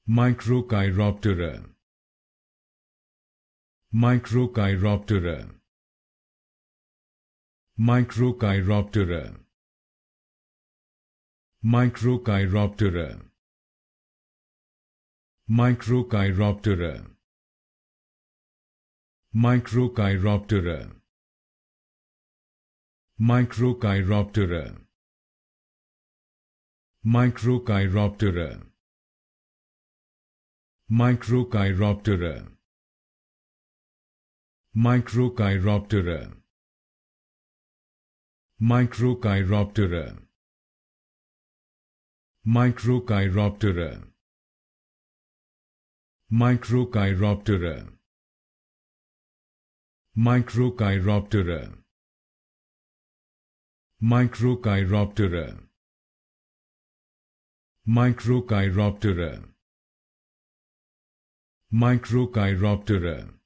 Microchiroptera. Microchiroptera. Microchiroptera. Microchiroptera. Microchiroptera. Microchiroptera. Microchiroptera. Microchiroptera. Microchiroptera. Microchiroptera. Microchiroptera. Microchiroptera. Microchiroptera. Microchiroptera. Microchiroptera. Microchiroptera. Microchiroptera.